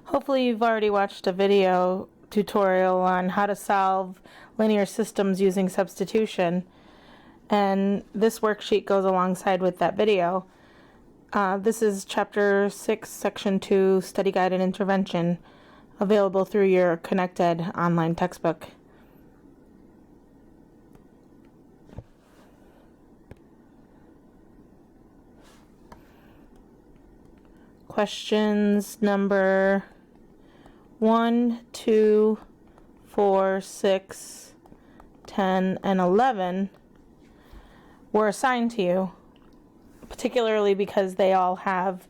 Hopefully you've already watched a video tutorial on how to solve linear systems using substitution, and this worksheet goes alongside with that video. This is Chapter 6, Section 2, Study Guide and Intervention, available through your connected online textbook. Questions number 1, 2, 4, 6, 10, and 11 were assigned to you, particularly because they all have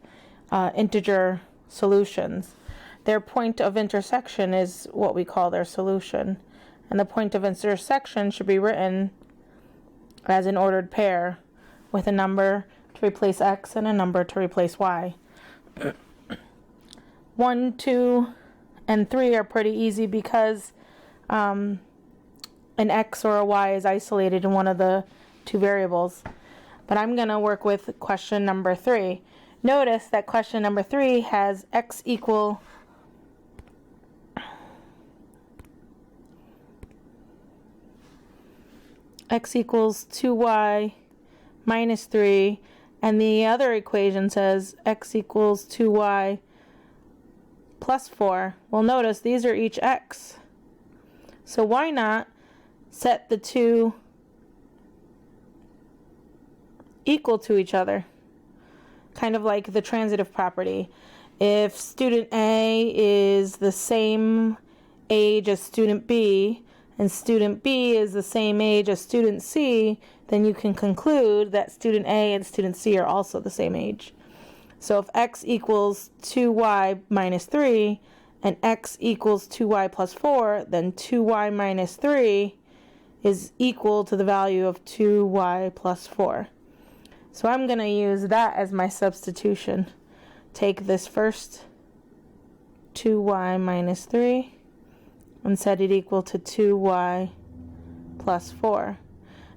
integer solutions. Their point of intersection is what we call their solution, and the point of intersection should be written as an ordered pair with a number to replace x and a number to replace y. 1, 2, and 3 are pretty easy because an x or a y is isolated in one of the two variables. But I'm going to work with question number 3. Notice that question number 3 has x equals 2y minus 3, and the other equation says x equals 2y plus 4. Well, notice these are each x. So why not set the two equal to each other? Kind of like the transitive property. If student A is the same age as student B, and student B is the same age as student C, then you can conclude that student A and student C are also the same age. So if x equals 2y minus 3 and x equals 2y plus 4, then 2y minus 3 is equal to the value of 2y plus 4. So I'm going to use that as my substitution. Take this first 2y minus 3 and set it equal to 2y plus 4.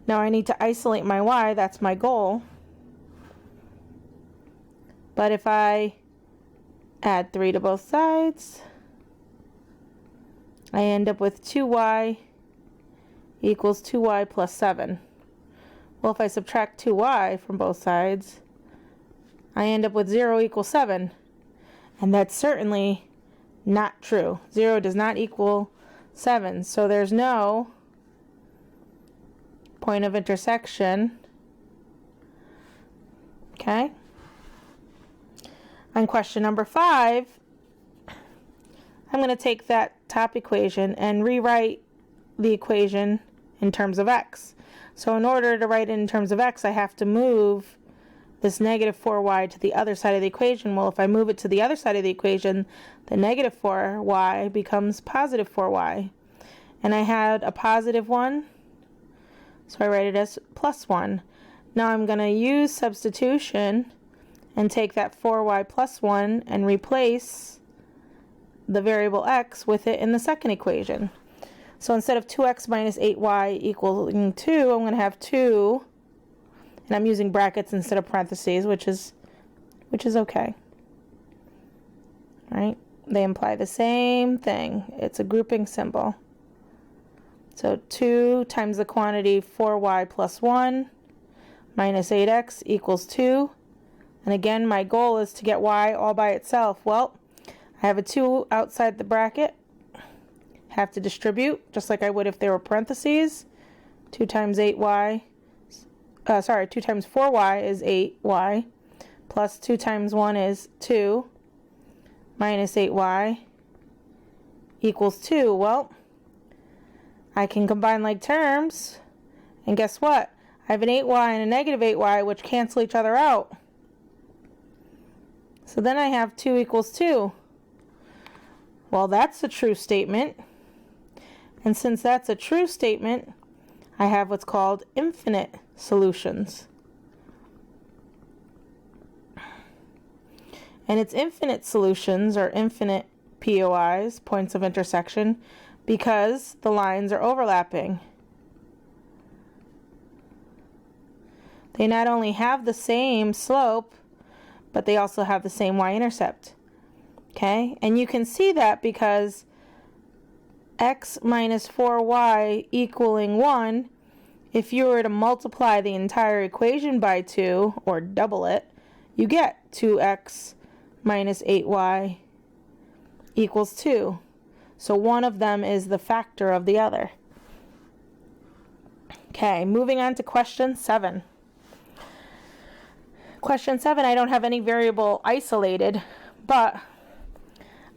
Now I need to isolate my y, that's my goal. But if I add 3 to both sides, I end up with 2y equals 2y plus 7. Well, if I subtract 2y from both sides, I end up with 0 equals 7. And that's certainly not true. 0 does not equal 7. So there's no point of intersection. Okay? On question number 5, I'm going to take that top equation and rewrite the equation in terms of x. So in order to write it in terms of x, I have to move this negative 4y to the other side of the equation. Well, if I move it to the other side of the equation, the negative 4y becomes positive 4y. And I had a positive 1, so I write it as plus 1. Now I'm going to use substitution and take that 4y plus 1 and replace the variable x with it in the second equation. So instead of 2x minus 8y equaling 2, I'm going to have 2, and I'm using brackets instead of parentheses, which is okay. All right? They imply the same thing. It's a grouping symbol. So 2 times the quantity 4y plus 1 minus 8x equals 2. And again, my goal is to get y all by itself. Well, I have a 2 outside the bracket. Have to distribute, just like I would if there were parentheses. 2 times 4y is 8y, plus 2 times 1 is 2, minus 8y equals 2. Well, I can combine like terms, and guess what? I have an 8y and a negative 8y, which cancel each other out. So then I have 2 equals 2. Well, that's a true statement. And since that's a true statement, I have what's called infinite solutions. And it's infinite solutions, or infinite POIs, points of intersection, because the lines are overlapping. They not only have the same slope, but they also have the same y-intercept. Okay, and you can see that because x minus 4y equaling 1, if you were to multiply the entire equation by 2, or double it, you get 2x minus 8y equals 2. So one of them is the factor of the other. Okay, moving on to question 7. Question 7, I don't have any variable isolated, but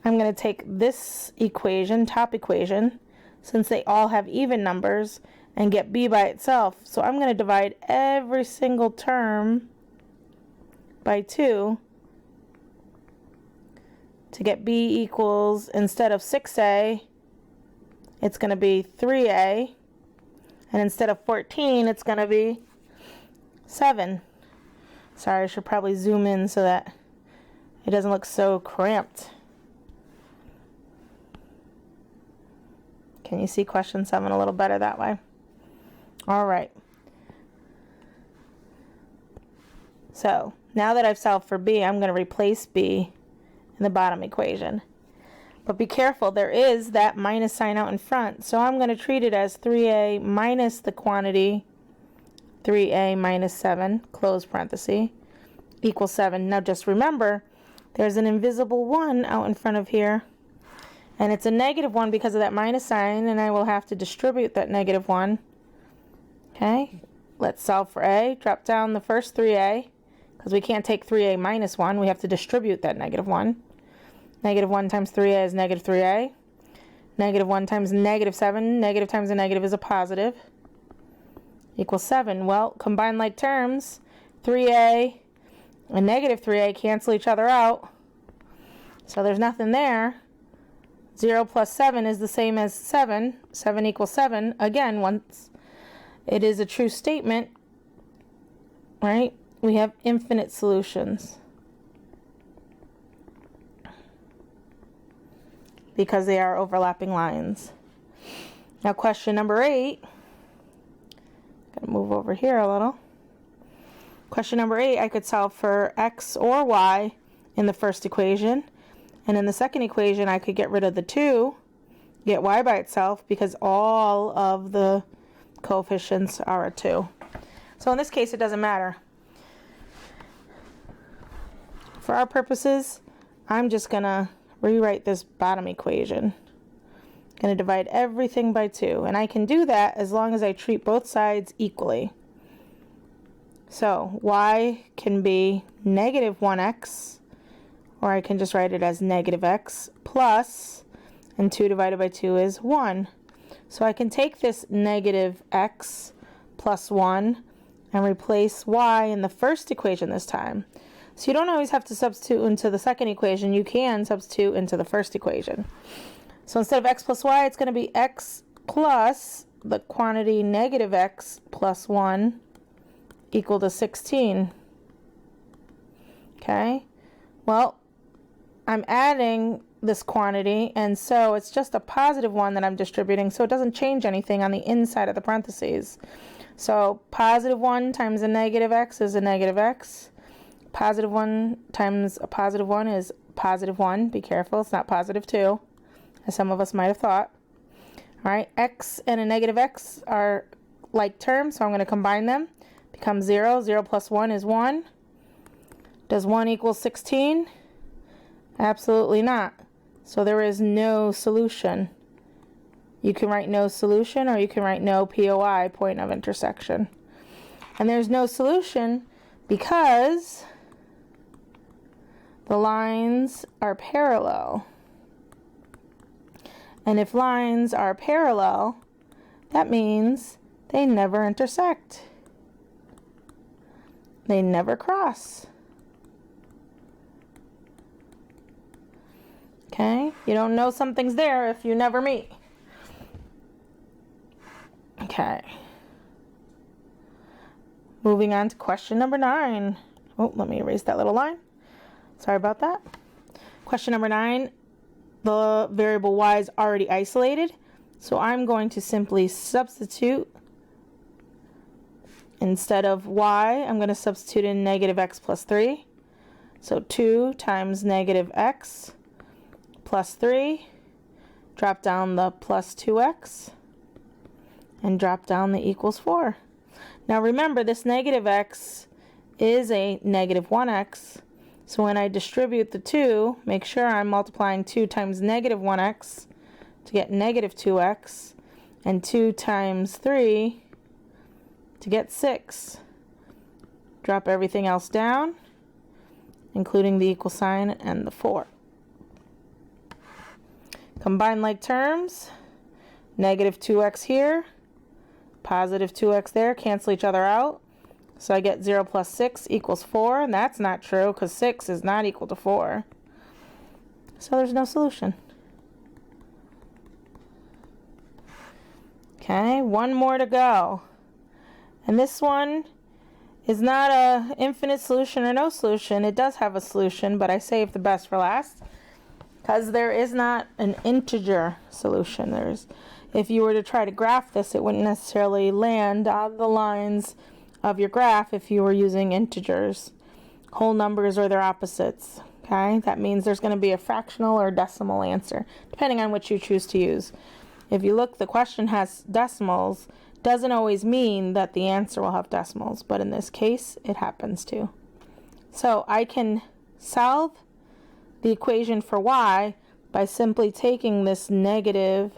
I'm going to take this equation, top equation, since they all have even numbers, and get b by itself. So I'm going to divide every single term by 2 to get b equals, instead of 6a, it's going to be 3a, and instead of 14, it's going to be 7. Sorry, I should probably zoom in so that it doesn't look so cramped. Can you see question 7 a little better that way? All right. So now that I've solved for b, I'm going to replace b in the bottom equation. But be careful, there is that minus sign out in front, so I'm going to treat it as 3a minus the quantity 3a minus 7, close parenthesis, equals 7. Now just remember, there's an invisible 1 out in front of here, and it's a negative 1 because of that minus sign, and I will have to distribute that negative 1. Okay, let's solve for a. Drop down the first 3a, because we can't take 3a minus 1. We have to distribute that negative 1. Negative 1 times 3a is negative 3a. Negative 1 times negative 7. Negative times a negative is a positive. Equals 7. Well, combine like terms. 3a and negative 3a cancel each other out. So there's nothing there. 0 plus 7 is the same as 7. 7 equals 7. Again, once it is a true statement, right? We have infinite solutions because they are overlapping lines. Now question number 8. Gotta move over here a little. Question number 8, I could solve for x or y in the first equation, and in the second equation I could get rid of the 2, get y by itself, because all of the coefficients are a 2. So in this case it doesn't matter. For our purposes, I'm just gonna rewrite this bottom equation. I'm going to divide everything by 2, and I can do that as long as I treat both sides equally. So y can be negative 1x, or I can just write it as negative x plus, and 2 divided by 2 is 1. So I can take this negative x plus 1 and replace y in the first equation this time. So you don't always have to substitute into the second equation. You can substitute into the first equation. So instead of x plus y, it's going to be x plus the quantity negative x plus 1 equal to 16. Okay, well, I'm adding this quantity, and so it's just a positive 1 that I'm distributing, so it doesn't change anything on the inside of the parentheses. So positive 1 times a negative x is a negative x. Positive 1 times a positive 1 is positive 1. Be careful, it's not positive 2, as some of us might have thought. All right, x and a negative x are like terms, so I'm going to combine them. Become 0. 0 plus 1 is 1. Does 1 equal 16? Absolutely not. So there is no solution. You can write no solution, or you can write no POI, point of intersection. And there's no solution because the lines are parallel. And if lines are parallel, that means they never intersect. They never cross. Okay? You don't know something's there if you never meet. Okay. Moving on to question number 9. Oh, let me erase that little line. Sorry about that. Question number 9. The variable y is already isolated, so I'm going to simply substitute. Instead of y, I'm going to substitute in negative x plus 3. So 2 times negative x plus 3, drop down the plus 2x, and drop down the equals 4. Now remember, this negative x is a negative 1x, so when I distribute the 2, make sure I'm multiplying 2 times negative 1x to get negative 2x, and 2 times 3 to get 6. Drop everything else down, including the equal sign and the 4. Combine like terms, negative 2x here, positive 2x there, cancel each other out. So I get 0 plus 6 equals 4, and that's not true because 6 is not equal to 4. So there's no solution. Okay, one more to go. And this one is not a infinite solution or no solution. It does have a solution, but I saved the best for last because there is not an integer solution. If you were to try to graph this, it wouldn't necessarily land on the lines of your graph if you were using integers. Whole numbers or their opposites. Okay, that means there's going to be a fractional or decimal answer, depending on which you choose to use. If you look, the question has decimals. Doesn't always mean that the answer will have decimals, but in this case, it happens to. So I can solve the equation for y by simply taking this negative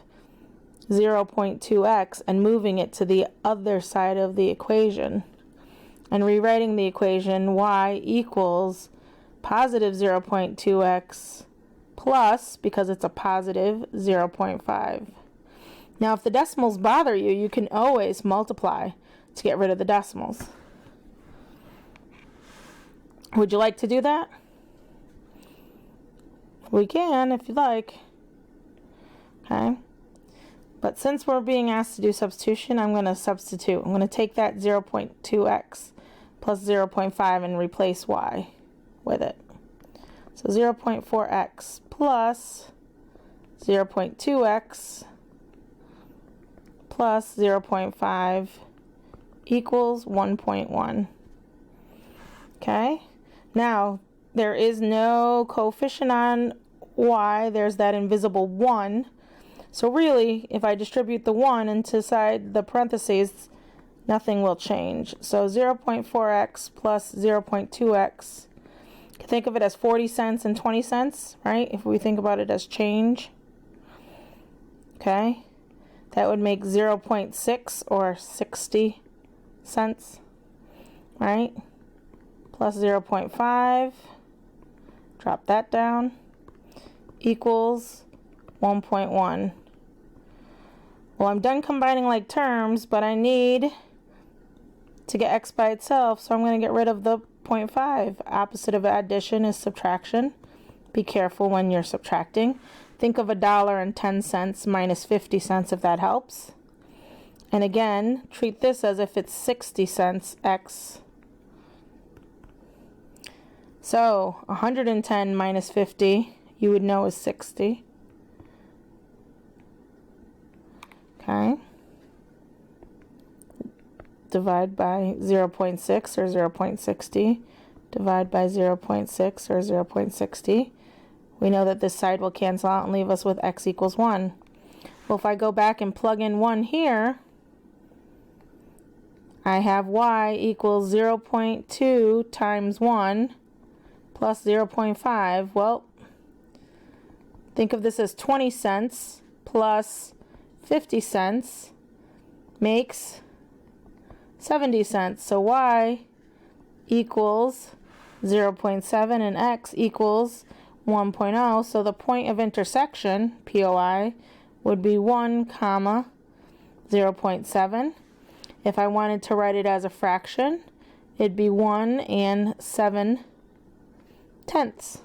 0.2x and moving it to the other side of the equation and rewriting the equation y equals positive 0.2x plus, because it's a positive, 0.5. Now if the decimals bother you, you can always multiply to get rid of the decimals. Would you like to do that? We can if you'd like. Okay. But since we're being asked to do substitution, I'm going to substitute. I'm going to take that 0.2x plus 0.5 and replace y with it. So 0.4x plus 0.2x plus 0.5 equals 1.1. Okay, now there is no coefficient on y, there's that invisible 1. So really, if I distribute the 1 inside the parentheses, nothing will change. So 0.4x plus 0.2x, you can think of it as 40 cents and 20 cents, right? If we think about it as change. Okay, that would make 0.6 or 60 cents, right? Plus 0.5, drop that down, equals 1.1. Well, I'm done combining like terms, but I need to get x by itself, so I'm going to get rid of the 0.5. Opposite of addition is subtraction. Be careful when you're subtracting. Think of $1.10 minus 50 cents if that helps. And again, treat this as if it's 60 cents x. So 110 minus 50, you would know is 60. Okay. Divide by 0.6 or 0.60. Divide by 0.6 or 0.60. We know that this side will cancel out and leave us with x equals 1. Well, if I go back and plug in 1 here, I have y equals 0.2 times 1 plus 0.5. Well, think of this as 20 cents plus 50 cents makes 70 cents. So y equals 0.7 and x equals 1.0. So the point of intersection, POI, would be 1, 0.7. If I wanted to write it as a fraction, it'd be 1 and 7/10.